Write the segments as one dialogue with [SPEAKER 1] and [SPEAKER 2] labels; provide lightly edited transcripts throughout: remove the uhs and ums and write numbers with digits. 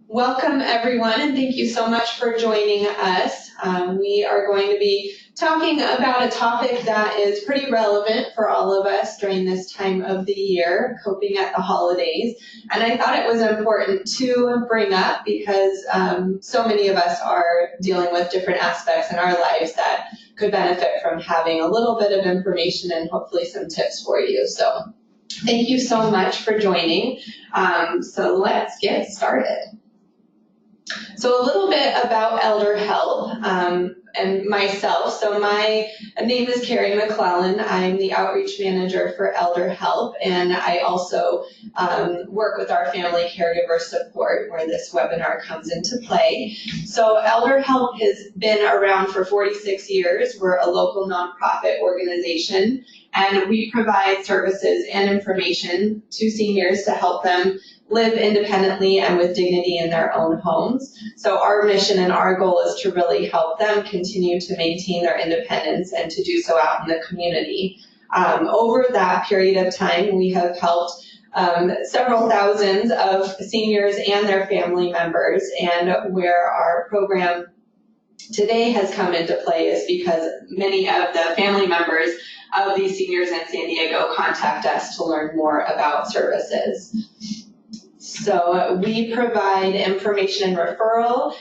[SPEAKER 1] Welcome everyone, and thank you so much for joining us. We are going to be talking about a topic that is pretty relevant for all of us during this time of the year, coping at the holidays. And I thought it was important to bring up because so many of us are dealing with different aspects in our lives that could benefit from having a little bit of information and hopefully some tips for you. So thank you so much for joining. So let's get started. So a little bit about ElderHelp and myself. So my name is Carrie McClellan. I'm the outreach manager for ElderHelp, and I also work with our family caregiver support where this webinar comes into play. So ElderHelp has been around for 46 years. We're a local nonprofit organization, and we provide services and information to seniors to help them live independently and with dignity in their own homes. So our mission and our goal is to really help them continue to maintain their independence and to do so out in the community. Over that period of time, we have helped several thousands of seniors and their family members, and where our program today has come into play is because many of the family members of these seniors in San Diego contact us to learn more about services. So we provide information and referral.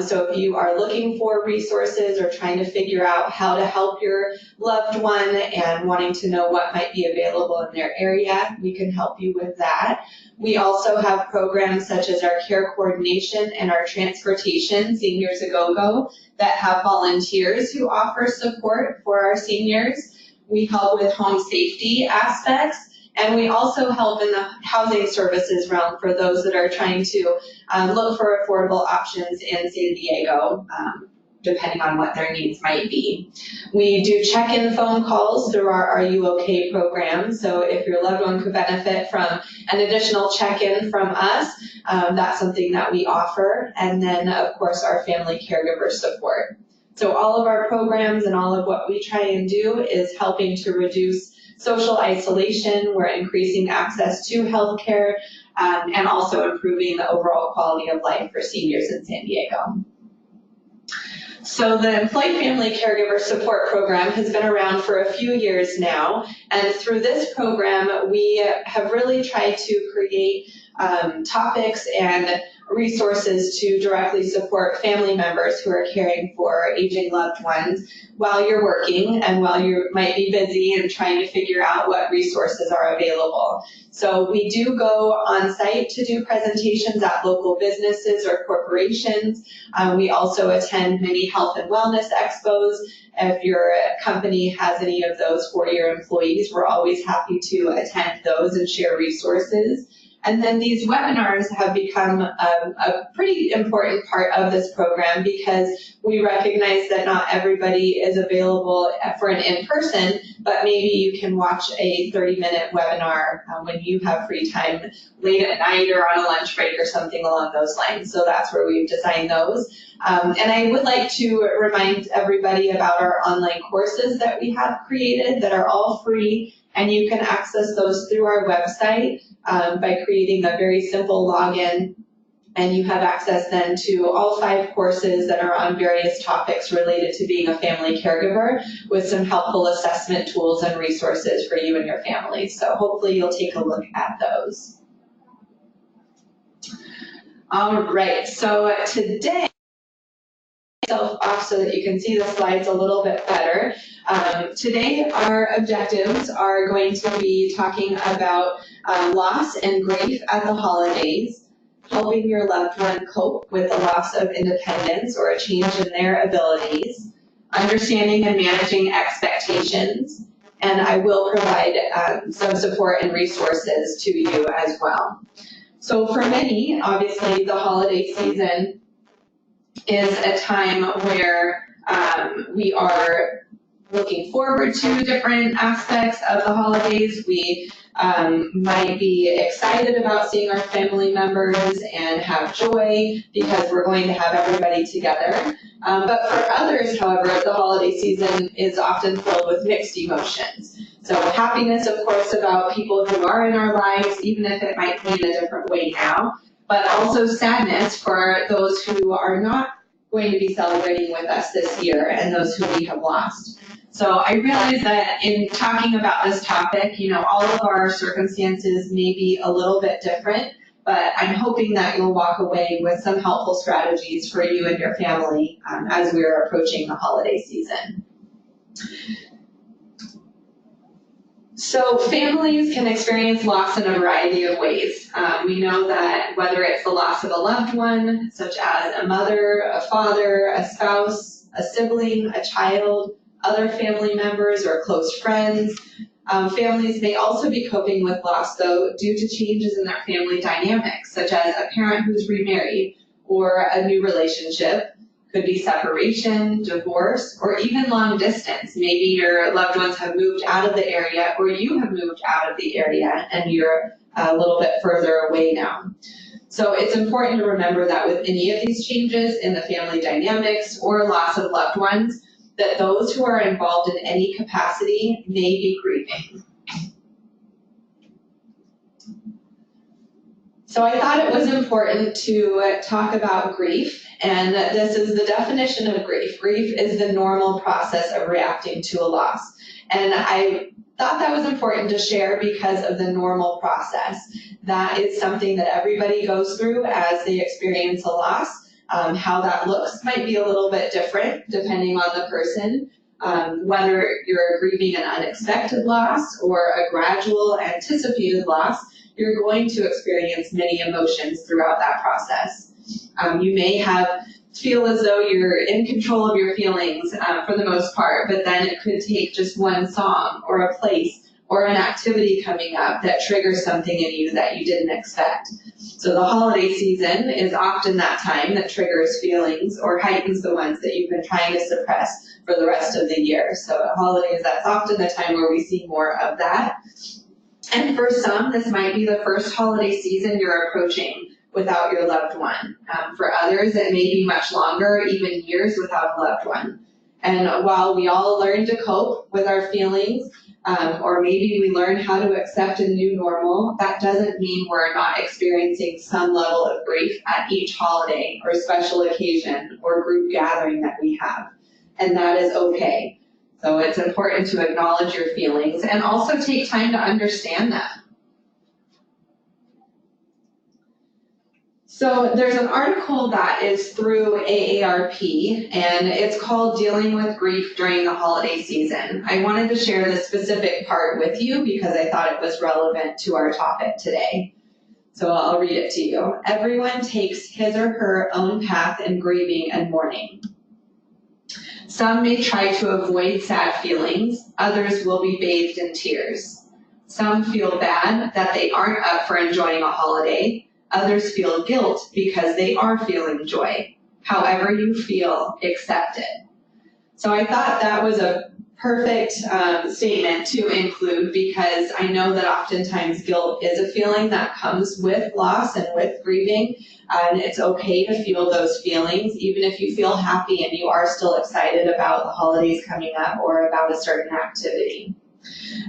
[SPEAKER 1] So if you are looking for resources or trying to figure out how to help your loved one and wanting to know what might be available in their area, we can help you with that. We also have programs such as our care coordination and our transportation, Seniors A Go-Go, that have volunteers who offer support for our seniors. We help with home safety aspects. And we also help in the housing services realm for those that are trying to look for affordable options in San Diego, depending on what their needs might be. We do check-in phone calls through our Are You OK program. So if your loved one could benefit from an additional check-in from us, that's something that we offer. And then, of course, our family caregiver support. So all of our programs and all of what we try and do is helping to reduce social isolation. We're increasing access to healthcare and also improving the overall quality of life for seniors in San Diego. So the Employed Family Caregiver Support Program has been around for a few years now, and through this program we have really tried to create topics and resources to directly support family members who are caring for aging loved ones while you're working and while you might be busy and trying to figure out what resources are available. So we do go on site to do presentations at local businesses or corporations. We also attend many health and wellness expos. If your company has any of those for your employees, we're always happy to attend those and share resources. And then these webinars have become a pretty important part of this program because we recognize that not everybody is available for an in-person, but maybe you can watch a 30-minute webinar when you have free time late at night or on a lunch break or something along those lines. So that's where we've designed those. And I would like to remind everybody about our online courses that we have created that are all free, and you can access those through our website by creating a very simple login, and you have access then to all 5 courses that are on various topics related to being a family caregiver with some helpful assessment tools and resources for you and your family. So hopefully you'll take a look at those. All right, so today, off so that you can see the slides a little bit better. Today our objectives are going to be talking about loss and grief at the holidays, helping your loved one cope with the loss of independence or a change in their abilities, understanding and managing expectations, and I will provide some support and resources to you as well. So for many, obviously the holiday season is a time where we are looking forward to different aspects of the holidays. We might be excited about seeing our family members and have joy because we're going to have everybody together. But for others, however, the holiday season is often filled with mixed emotions. So happiness, of course, about people who are in our lives, even if it might be in a different way now. but also sadness for those who are not going to be celebrating with us this year and those who we have lost. So I realize that in talking about this topic, all of our circumstances may be a little bit different, but I'm hoping that you'll walk away with some helpful strategies for you and your family as we're approaching the holiday season. So families can experience loss in a variety of ways. We know that whether it's the loss of a loved one, such as a mother, a father, a spouse, a sibling, a child, other family members or close friends. Families may also be coping with loss, though, due to changes in their family dynamics, such as a parent who's remarried or a new relationship. Could be separation, divorce, or even long distance. Maybe your loved ones have moved out of the area or you have moved out of the area and you're a little bit further away now. So it's important to remember that with any of these changes in the family dynamics or loss of loved ones, that those who are involved in any capacity may be grieving. So I thought it was important to talk about grief, and this is the definition of grief. Grief is the normal process of reacting to a loss. And I thought that was important to share because of the normal process. That is something that everybody goes through as they experience a loss. How that looks might be a little bit different depending on the person, whether you're grieving an unexpected loss or a gradual anticipated loss. You're going to experience many emotions throughout that process. You may feel as though you're in control of your feelings for the most part, but then it could take just one song or a place or an activity coming up that triggers something in you that you didn't expect. So the holiday season is often that time that triggers feelings or heightens the ones that you've been trying to suppress for the rest of the year. So at holidays, that's often the time where we see more of that. And for some, this might be the first holiday season you're approaching without your loved one. For others, it may be much longer, even years without a loved one. And while we all learn to cope with our feelings, or maybe we learn how to accept a new normal, that doesn't mean we're not experiencing some level of grief at each holiday or special occasion or group gathering that we have. And that is okay. So it's important to acknowledge your feelings and also take time to understand them. So there's an article that is through AARP, and it's called Dealing with Grief During the Holiday Season. I wanted to share the specific part with you because I thought it was relevant to our topic today. So I'll read it to you. Everyone takes his or her own path in grieving and mourning. Some may try to avoid sad feelings, others will be bathed in tears. Some feel bad that they aren't up for enjoying a holiday. Others feel guilt because they are feeling joy. However you feel, accept it. So I thought that was a perfect statement to include because I know that oftentimes guilt is a feeling that comes with loss and with grieving. And it's okay to feel those feelings, even if you feel happy and you are still excited about the holidays coming up or about a certain activity.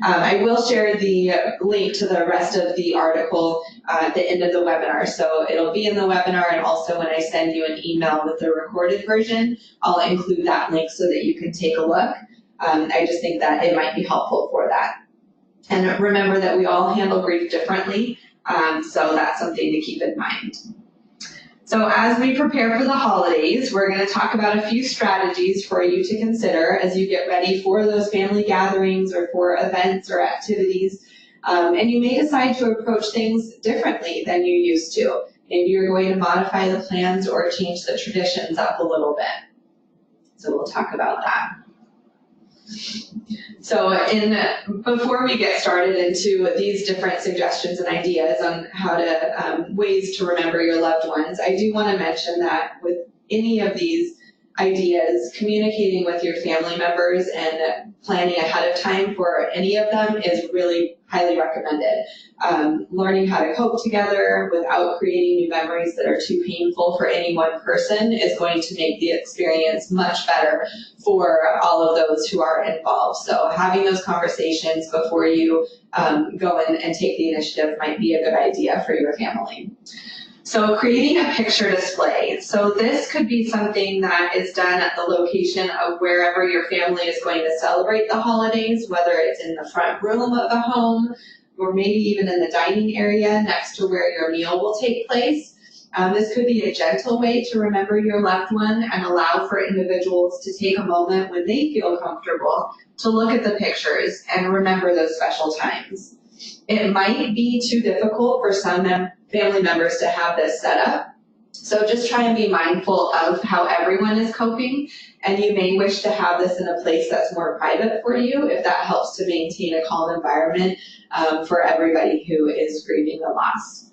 [SPEAKER 1] I will share the link to the rest of the article at the end of the webinar. So it'll be in the webinar, and also when I send you an email with the recorded version, I'll include that link so that you can take a look. I just think that it might be helpful for that. And remember that we all handle grief differently, so that's something to keep in mind. So as we prepare for the holidays, we're going to talk about a few strategies for you to consider as you get ready for those family gatherings or for events or activities. And you may decide to approach things differently than you used to. Maybe you're going to modify the plans or change the traditions up a little bit. So we'll talk about that. So before we get started into these different suggestions and ideas on how to, ways to remember your loved ones, I do want to mention that with any of these ideas, communicating with your family members and planning ahead of time for any of them is really highly recommended. Learning how to cope together without creating new memories that are too painful for any one person is going to make the experience much better for all of those who are involved. So having those conversations before you go in and take the initiative might be a good idea for your family. So creating a picture display. So this could be something that is done at the location of wherever your family is going to celebrate the holidays, whether it's in the front room of the home, or maybe even in the dining area next to where your meal will take place. This could be a gentle way to remember your loved one and allow for individuals to take a moment when they feel comfortable to look at the pictures and remember those special times. It might be too difficult for some family members to have this set up, so just try and be mindful of how everyone is coping, and you may wish to have this in a place that's more private for you if that helps to maintain a calm environment for everybody who is grieving the loss.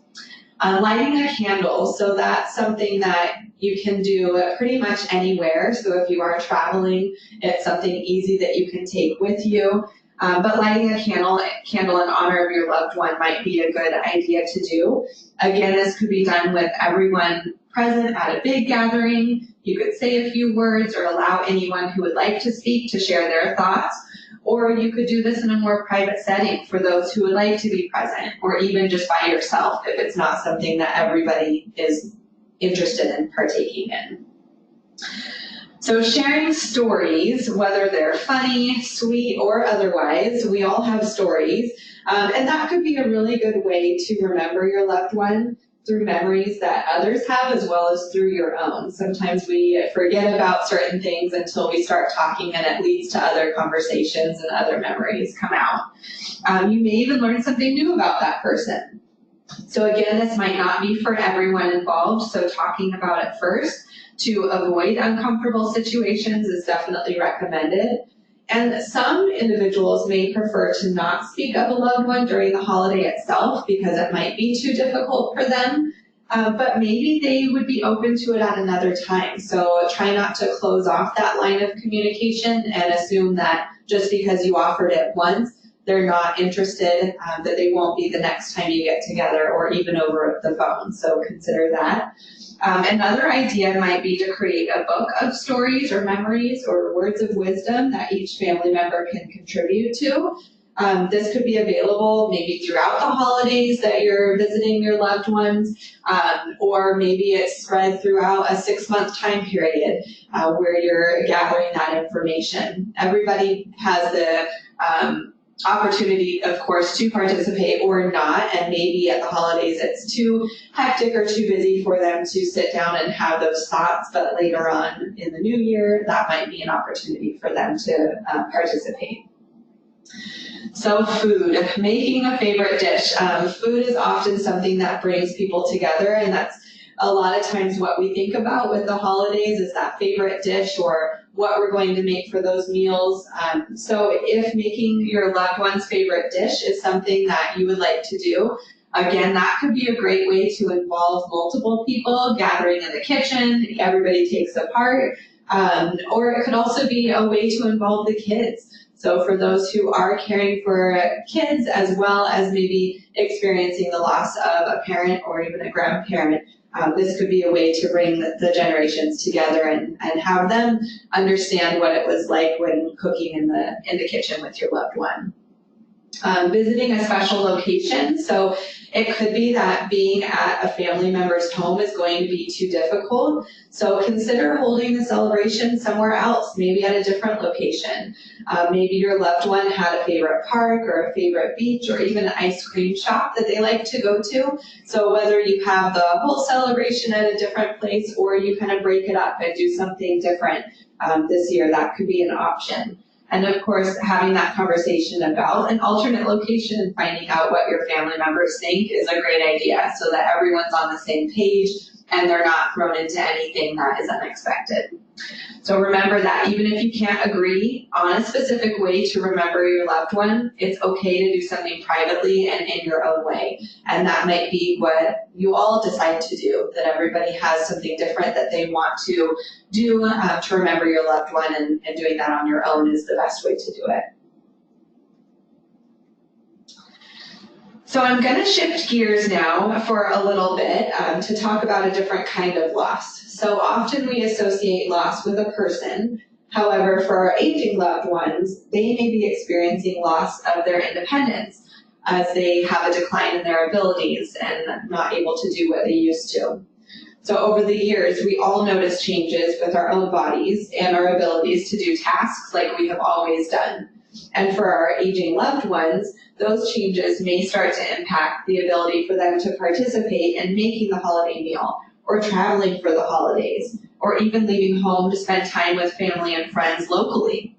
[SPEAKER 1] Lighting a candle, so that's something that you can do pretty much anywhere. So if you are traveling, it's something easy that you can take with you. But lighting a candle in honor of your loved one might be a good idea to do. Again, this could be done with everyone present at a big gathering. You could say a few words or allow anyone who would like to speak to share their thoughts. Or you could do this in a more private setting for those who would like to be present, or even just by yourself if it's not something that everybody is interested in partaking in. So sharing stories, whether they're funny, sweet, or otherwise, we all have stories, and that could be a really good way to remember your loved one through memories that others have as well as through your own. Sometimes we forget about certain things until we start talking, and it leads to other conversations and other memories come out. You may even learn something new about that person. So again, this might not be for everyone involved, so talking about it first to avoid uncomfortable situations is definitely recommended. And some individuals may prefer to not speak of a loved one during the holiday itself because it might be too difficult for them, but maybe they would be open to it at another time. So try not to close off that line of communication and assume that just because you offered it once, they're not interested, that they won't be the next time you get together or even over the phone. So consider that. Another idea might be to create a book of stories or memories or words of wisdom that each family member can contribute to. This could be available maybe throughout the holidays that you're visiting your loved ones, or maybe it's spread throughout a 6-month time period where you're gathering that information. Everybody has the opportunity, of course, to participate or not, and maybe at the holidays it's too hectic or too busy for them to sit down and have those thoughts, but later on in the new year, that might be an opportunity for them to participate. So food, making a favorite dish. Food is often something that brings people together, and that's a lot of times what we think about with the holidays is that favorite dish or what we're going to make for those meals. So if making your loved one's favorite dish is something that you would like to do, again, that could be a great way to involve multiple people gathering in the kitchen. Everybody takes a part. Or it could also be a way to involve the kids. So for those who are caring for kids as well as maybe experiencing the loss of a parent or even a grandparent, this could be a way to bring the generations together and have them understand what it was like when cooking in the kitchen with your loved one. Visiting a special location. So it could be that being at a family member's home is going to be too difficult. So consider holding the celebration somewhere else, maybe at a different location. Maybe your loved one had a favorite park or a favorite beach or even an ice cream shop that they like to go to. So whether you have the whole celebration at a different place or you kind of break it up and do something different this year, that could be an option. And of course, having that conversation about an alternate location and finding out what your family members think is a great idea so that everyone's on the same page and they're not thrown into anything that is unexpected. So remember that even if you can't agree on a specific way to remember your loved one, it's okay to do something privately and in your own way. And that might be what you all decide to do, that everybody has something different that they want to do to remember your loved one, and doing that on your own is the best way to do it. So I'm going to shift gears now for a little bit to talk about a different kind of loss. So often we associate loss with a person. However, for our aging loved ones, they may be experiencing loss of their independence. as they have a decline in their abilities and not able to do what they used to. So over the years, we all notice changes with our own bodies and our abilities to do tasks like we have always done. And for our aging loved ones, those changes may start to impact the ability for them to participate in making the holiday meal, or traveling for the holidays, or even leaving home to spend time with family and friends locally.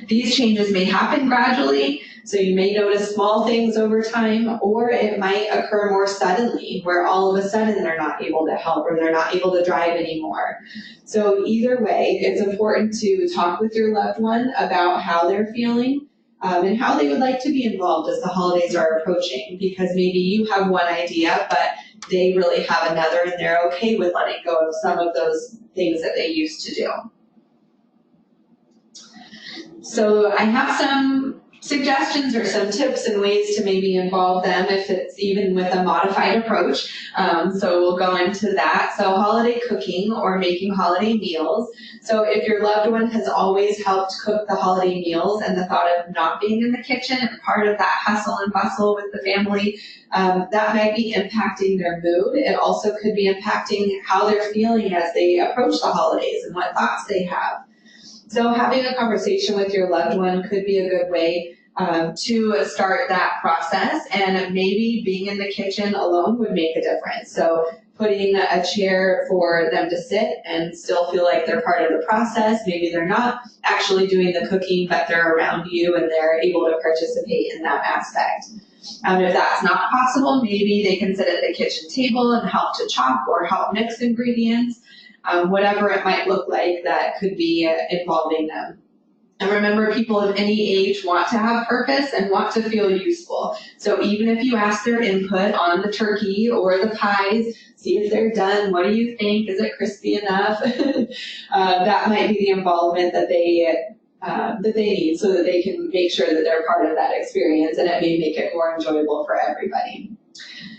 [SPEAKER 1] These changes may happen gradually, so you may notice small things over time, or it might occur more suddenly, where all of a sudden they're not able to help or they're not able to drive anymore. So either way, it's important to talk with your loved one about how they're feeling and how they would like to be involved as the holidays are approaching, because maybe you have one idea, but they really have another, and they're okay with letting go of some of those things that they used to do. So I have some suggestions or some tips and ways to maybe involve them if it's even with a modified approach. So we'll go into that. So holiday cooking or making holiday meals. So if your loved one has always helped cook the holiday meals and the thought of not being in the kitchen and part of that hustle and bustle with the family, that might be impacting their mood. It also could be impacting how they're feeling as they approach the holidays and what thoughts they have. So having a conversation with your loved one could be a good way to start that process, and maybe being in the kitchen alone would make a difference. So putting a chair for them to sit and still feel like they're part of the process. Maybe they're not actually doing the cooking, but they're around you and they're able to participate in that aspect. If that's not possible, maybe they can sit at the kitchen table and help to chop or help mix ingredients. Whatever it might look like that could be involving them. And remember, people of any age want to have purpose and want to feel useful. So even if you ask their input on the turkey or the pies, see if they're done, what do you think, is it crispy enough? That might be the involvement that they need, so that they can make sure that they're part of that experience, and it may make it more enjoyable for everybody.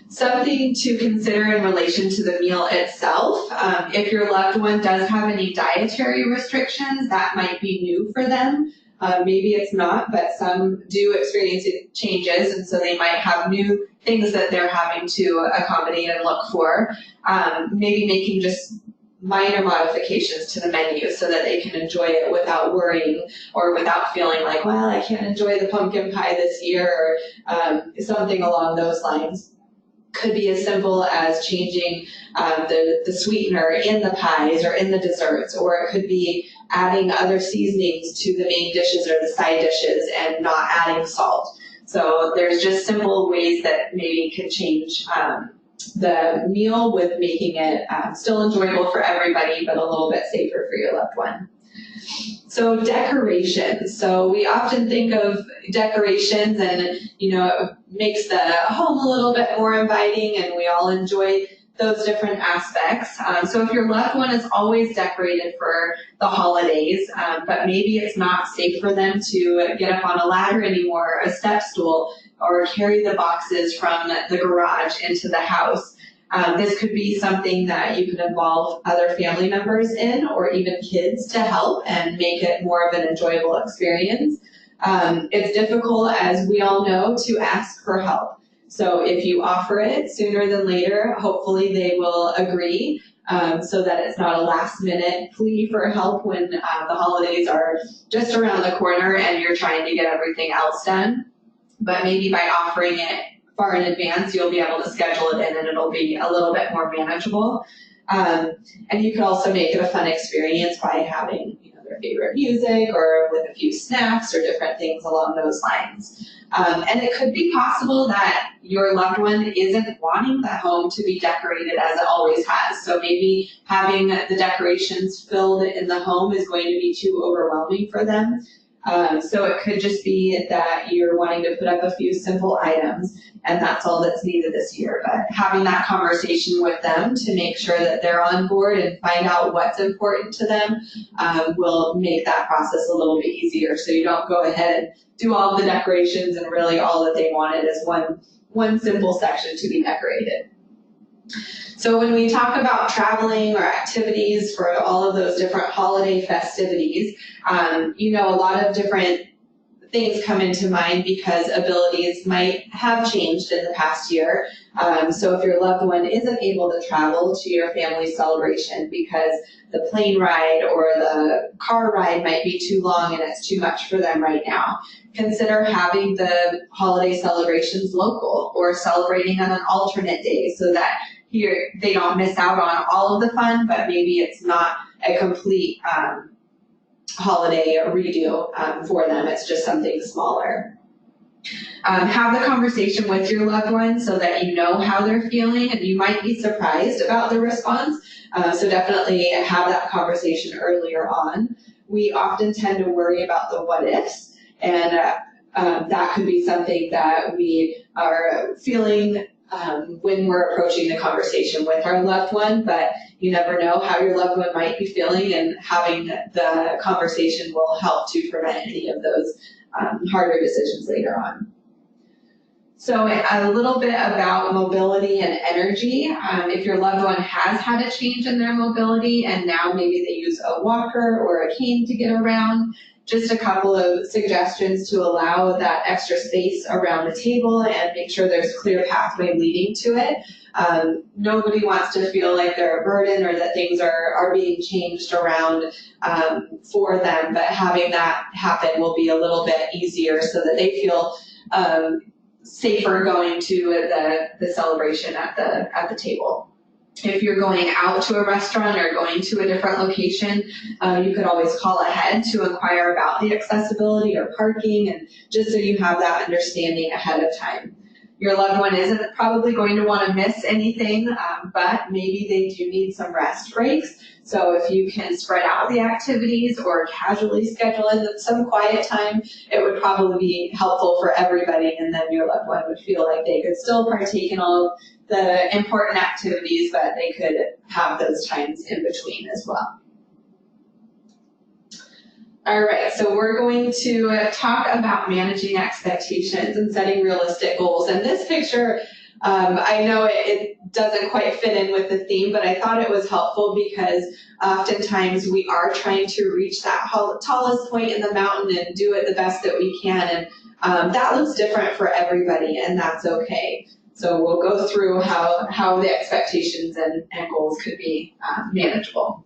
[SPEAKER 1] Something to consider in relation to the meal itself. If your loved one does have any dietary restrictions, that might be new for them. Maybe it's not, but some do experience changes, and so they might have new things that they're having to accommodate and look for. Maybe making just minor modifications to the menu so that they can enjoy it without worrying or without feeling like, well, I can't enjoy the pumpkin pie this year, or something along those lines. Could be as simple as changing the sweetener in the pies or in the desserts, or it could be adding other seasonings to the main dishes or the side dishes and not adding salt. So there's just simple ways that maybe can change the meal with making it still enjoyable for everybody, but a little bit safer for your loved one. So decorations. So we often think of decorations and, it makes the home a little bit more inviting, and we all enjoy those different aspects. So if your loved one is always decorated for the holidays, but maybe it's not safe for them to get up on a ladder anymore, a step stool, or carry the boxes from the garage into the house, this could be something that you could involve other family members in, or even kids, to help and make it more of an enjoyable experience. It's difficult, as we all know, to ask for help. So if you offer it sooner than later, hopefully they will agree, so that it's not a last-minute plea for help when the holidays are just around the corner and you're trying to get everything else done. But maybe by offering it far in advance, you'll be able to schedule it in and it'll be a little bit more manageable. And you could also make it a fun experience by having their favorite music, or with a few snacks or different things along those lines. And it could be possible that your loved one isn't wanting the home to be decorated as it always has. So maybe having the decorations filled in the home is going to be too overwhelming for them. So it could just be that you're wanting to put up a few simple items, and that's all that's needed this year. But having that conversation with them to make sure that they're on board and find out what's important to them will make that process a little bit easier. So you don't go ahead and do all of the decorations and really all that they wanted is one simple section to be decorated. So when we talk about traveling or activities for all of those different holiday festivities, a lot of different things come into mind because abilities might have changed in the past year. So if your loved one isn't able to travel to your family celebration because the plane ride or the car ride might be too long and it's too much for them right now, consider having the holiday celebrations local or celebrating on an alternate day so that here they don't miss out on all of the fun, but maybe it's not a complete holiday redo for them. It's just something smaller. Have the conversation with your loved one so that you know how they're feeling, and you might be surprised about the response. So definitely have that conversation earlier on. We often tend to worry about the what ifs, and that could be something that we are feeling when we're approaching the conversation with our loved one, but you never know how your loved one might be feeling, and having the conversation will help to prevent any of those harder decisions later on. So a little bit about mobility and energy. If your loved one has had a change in their mobility and now maybe they use a walker or a cane to get around, just a couple of suggestions to allow that extra space around the table and make sure there's a clear pathway leading to it. Nobody wants to feel like they're a burden or that things are being changed around for them, but having that happen will be a little bit easier so that they feel safer going to the celebration at the table. If you're going out to a restaurant or going to a different location, you could always call ahead to inquire about the accessibility or parking, and just so you have that understanding ahead of time. Your loved one isn't probably going to want to miss anything, but maybe they do need some rest breaks. So if you can spread out the activities or casually schedule in some quiet time, it would probably be helpful for everybody, and then your loved one would feel like they could still partake in all of the important activities, but they could have those times in between as well. All right, so we're going to talk about managing expectations and setting realistic goals. And this picture, I know it doesn't quite fit in with the theme, but I thought it was helpful because oftentimes we are trying to reach that tallest point in the mountain and do it the best that we can. And that looks different for everybody, and that's okay. So we'll go through how the expectations and goals could be manageable.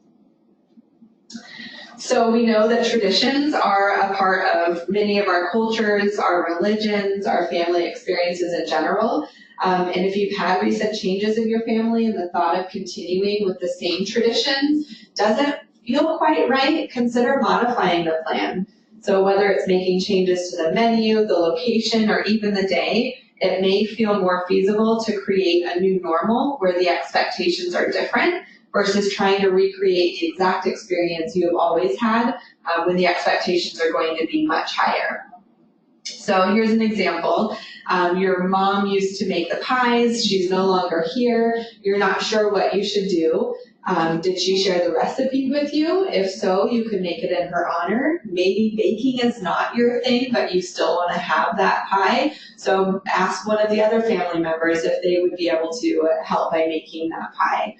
[SPEAKER 1] So we know that traditions are a part of many of our cultures, our religions, our family experiences in general. And if you've had recent changes in your family and the thought of continuing with the same traditions doesn't feel quite right, consider modifying the plan. So whether it's making changes to the menu, the location, or even the day, it may feel more feasible to create a new normal where the expectations are different versus trying to recreate the exact experience you have always had when the expectations are going to be much higher. So here's an example. Your mom used to make the pies. She's no longer here. You're not sure what you should do. Did she share the recipe with you? If so, you could make it in her honor. Maybe baking is not your thing, but you still want to have that pie. So ask one of the other family members if they would be able to help by making that pie.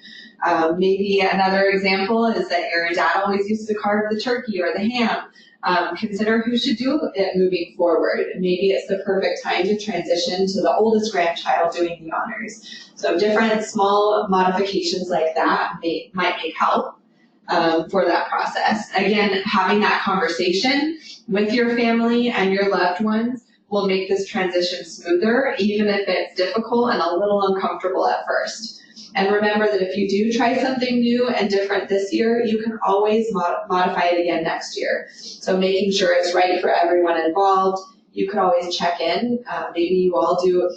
[SPEAKER 1] Maybe another example is that your dad always used to carve the turkey or the ham. Consider who should do it moving forward. Maybe it's the perfect time to transition to the oldest grandchild doing the honors. So different small modifications like that might make help for that process. Again, having that conversation with your family and your loved ones will make this transition smoother, even if it's difficult and a little uncomfortable at first. And remember that if you do try something new and different this year, you can always modify it again next year. So making sure it's right for everyone involved. You could always check in. Maybe you all do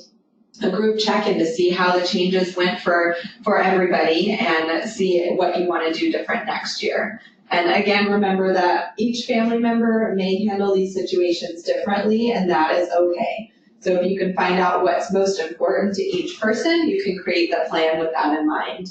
[SPEAKER 1] a group check-in to see how the changes went for everybody and see what you want to do different next year. And again, remember that each family member may handle these situations differently, and that is okay. So if you can find out what's most important to each person, you can create the plan with that in mind.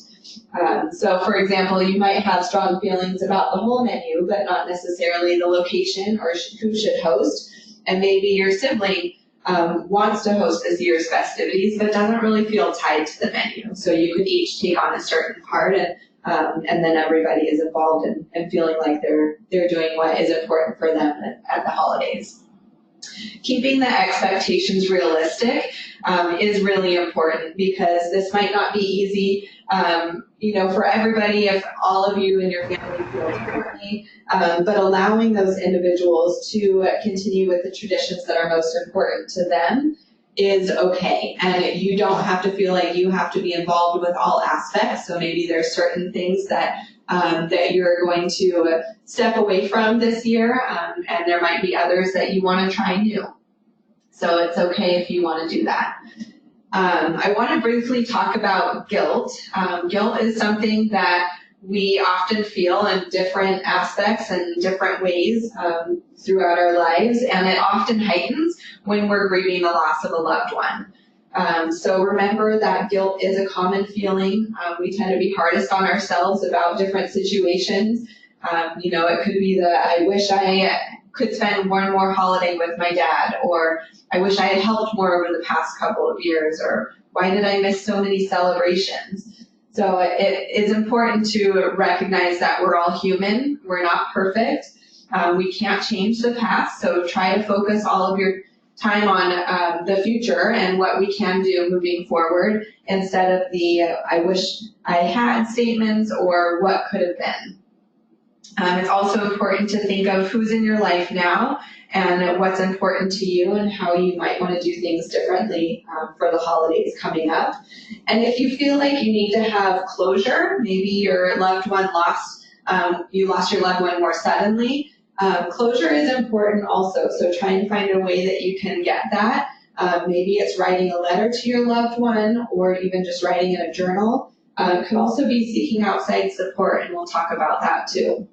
[SPEAKER 1] So for example, you might have strong feelings about the whole menu, but not necessarily the location or who should host. And maybe your sibling wants to host this year's festivities, but doesn't really feel tied to the menu. So you could each take on a certain part, and then everybody is involved and feeling like they're doing what is important for them at the holidays. Keeping the expectations realistic is really important, because this might not be easy, for everybody, if all of you and your family feel differently, but allowing those individuals to continue with the traditions that are most important to them is okay. And you don't have to feel like you have to be involved with all aspects. So maybe there's certain things that you're going to step away from this year, and there might be others that you want to try new. So it's okay if you want to do that. I want to briefly talk about guilt. Guilt is something that we often feel in different aspects and different ways throughout our lives, and it often heightens when we're grieving the loss of a loved one. So remember that guilt is a common feeling. We tend to be hardest on ourselves about different situations. It could be I wish I could spend one more holiday with my dad, or I wish I had helped more over the past couple of years, or why did I miss so many celebrations? So it is important to recognize that we're all human. We're not perfect. We can't change the past, so try to focus all of your time on the future and what we can do moving forward, instead of the I wish I had statements or what could have been. It's also important to think of who's in your life now and what's important to you and how you might want to do things differently for the holidays coming up. And if you feel like you need to have closure, maybe your loved one you lost your loved one more suddenly, closure is important also. So try and find a way that you can get that. Maybe it's writing a letter to your loved one, or even just writing in a journal. Could also be seeking outside support, and we'll talk about that too.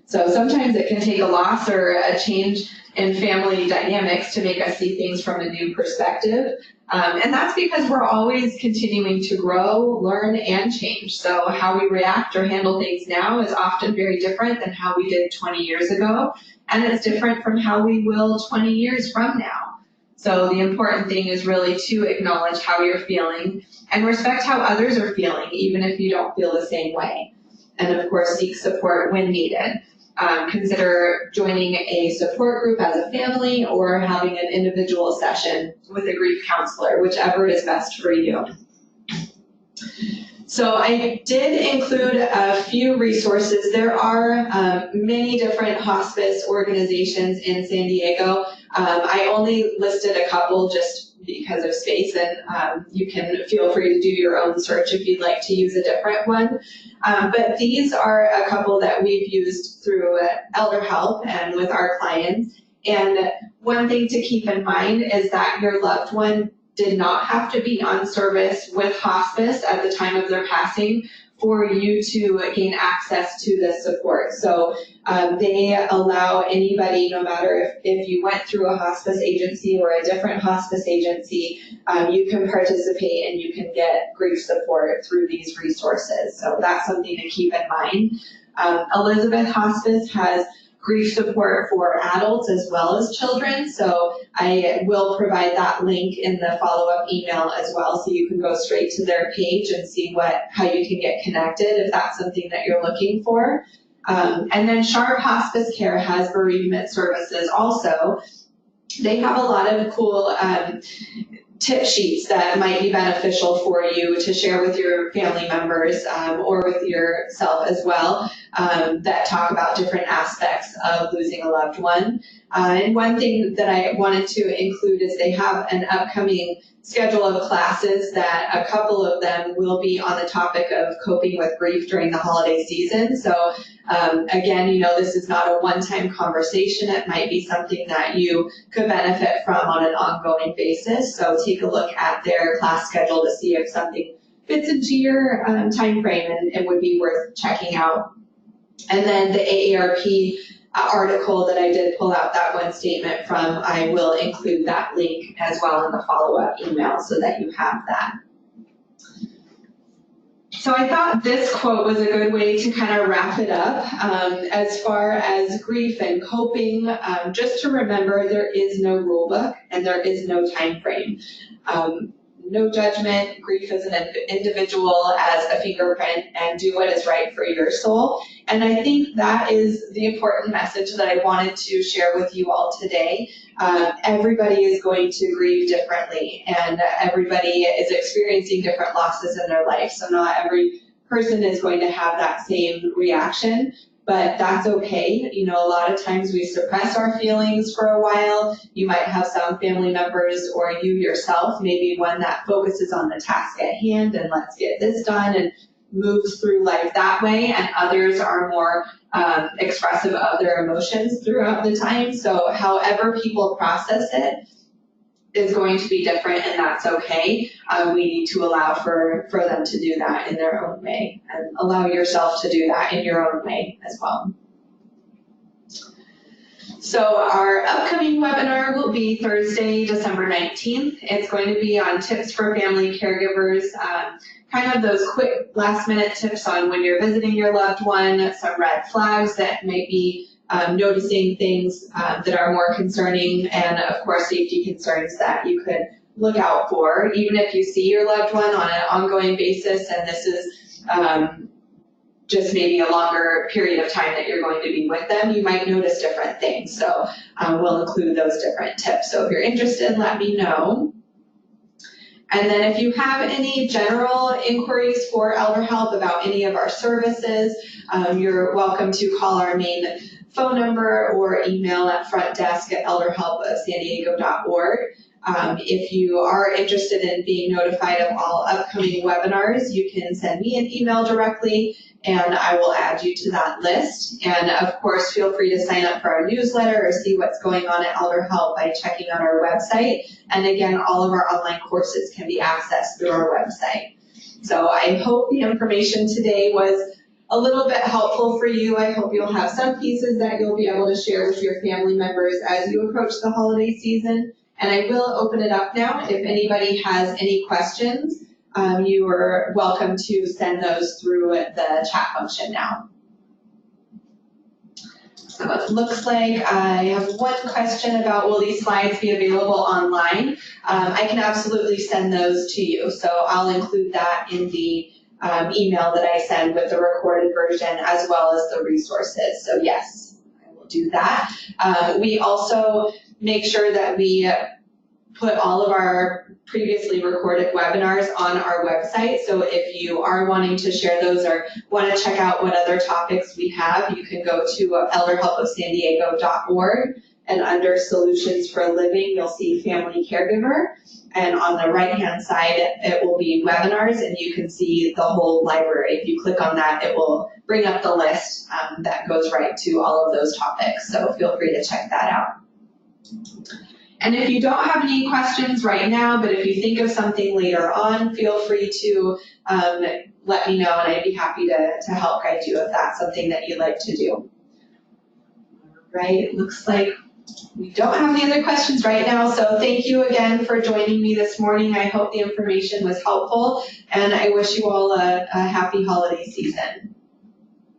[SPEAKER 1] So sometimes it can take a loss or a change in family dynamics to make us see things from a new perspective. And that's because we're always continuing to grow, learn, and change. So how we react or handle things now is often very different than how we did 20 years ago. And it's different from how we will 20 years from now. So the important thing is really to acknowledge how you're feeling and respect how others are feeling, even if you don't feel the same way. And of course, seek support when needed. Consider joining a support group as a family, or having an individual session with a grief counselor, whichever is best for you. So I did include a few resources. There are many different hospice organizations in San Diego. I only listed a couple just because of space, and you can feel free to do your own search if you'd like to use a different one. But these are a couple that we've used through ElderHelp and with our clients. And one thing to keep in mind is that your loved one did not have to be on service with hospice at the time of their passing for you to gain access to this support. So they allow anybody, no matter if you went through a hospice agency or a different hospice agency, you can participate and you can get grief support through these resources. So that's something to keep in mind. Elizabeth Hospice has grief support for adults as well as children, so I will provide that link in the follow-up email as well, so you can go straight to their page and see how you can get connected if that's something that you're looking for. And then Sharp Hospice Care has bereavement services also. They have a lot of cool tip sheets that might be beneficial for you to share with your family members or with yourself as well, that talk about different aspects of losing a loved one. And one thing that I wanted to include is they have an upcoming schedule of classes that a couple of them will be on the topic of coping with grief during the holiday season. So again, this is not a one-time conversation. It might be something that you could benefit from on an ongoing basis. So take a look at their class schedule to see if something fits into your time frame and would be worth checking out. And then the AARP article that I did pull out that one statement from, I will include that link as well in the follow-up email so that you have that. So I thought this quote was a good way to kind of wrap it up. As far as grief and coping, just to remember there is no rule book and there is no time frame. no judgment. Grief is an individual as a fingerprint, and do what is right for your soul. And I think that is the important message that I wanted to share with you all today. Everybody is going to grieve differently, and everybody is experiencing different losses in their life. So not every person is going to have that same reaction. But that's okay. You know, a lot of times we suppress our feelings for a while. You might have some family members or you yourself, maybe one that focuses on the task at hand and let's get this done and moves through life that way. And others are more expressive of their emotions throughout the time. So however people process it is going to be different, and that's okay. We need to allow for them to do that in their own way, and allow yourself to do that in your own way as well. So our upcoming webinar will be Thursday, December 19th. It's going to be on tips for family caregivers, kind of those quick last minute tips on when you're visiting your loved one, some red flags that might be noticing things that are more concerning, and of course safety concerns that you could look out for. Even if you see your loved one on an ongoing basis and this is just maybe a longer period of time that you're going to be with them, you might notice different things. So we'll include those different tips. So if you're interested, let me know. And then if you have any general inquiries for ElderHelp about any of our services, you're welcome to call our main phone number or email at frontdesk@elderhelpofsandiego.org. If you are interested in being notified of all upcoming webinars, you can send me an email directly and I will add you to that list. And of course, feel free to sign up for our newsletter or see what's going on at ElderHelp by checking out our website. And again, all of our online courses can be accessed through our website. So I hope the information today was a little bit helpful for you. I hope you'll have some pieces that you'll be able to share with your family members as you approach the holiday season. And I will open it up now. If anybody has any questions, you are welcome to send those through the chat function now. So it looks like I have one question about, will these slides be available online? I can absolutely send those to you. So I'll include that in the email that I send with the recorded version as well as the resources. So yes, I will do that. We also make sure that we put all of our previously recorded webinars on our website. So if you are wanting to share those or want to check out what other topics we have, you can go to ElderHelpofSanDiego.org, and under Solutions for Living, you'll see Family Caregiver. And on the right-hand side, it will be webinars, and you can see the whole library. If you click on that, it will bring up the list that goes right to all of those topics. So feel free to check that out. And if you don't have any questions right now, but if you think of something later on, feel free to let me know, and I'd be happy to help guide you if that's something that you'd like to do. All right, it looks like we don't have any other questions right now, so thank you again for joining me this morning. I hope the information was helpful, and I wish you all a happy holiday season.